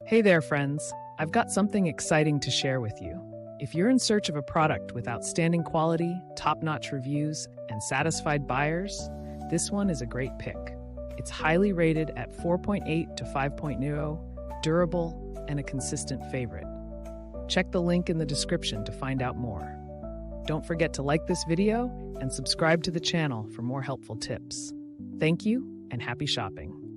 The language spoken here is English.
Hey there, friends. I've got something exciting to share with you. If you're in search of a product with outstanding quality, top-notch reviews, and satisfied buyers, this one is a great pick. It's highly rated at 4.8 to 5.0, durable, and a consistent favorite. Check the link in the description to find out more. Don't forget to like this video and subscribe to the channel for more helpful tips. Thank you and happy shopping.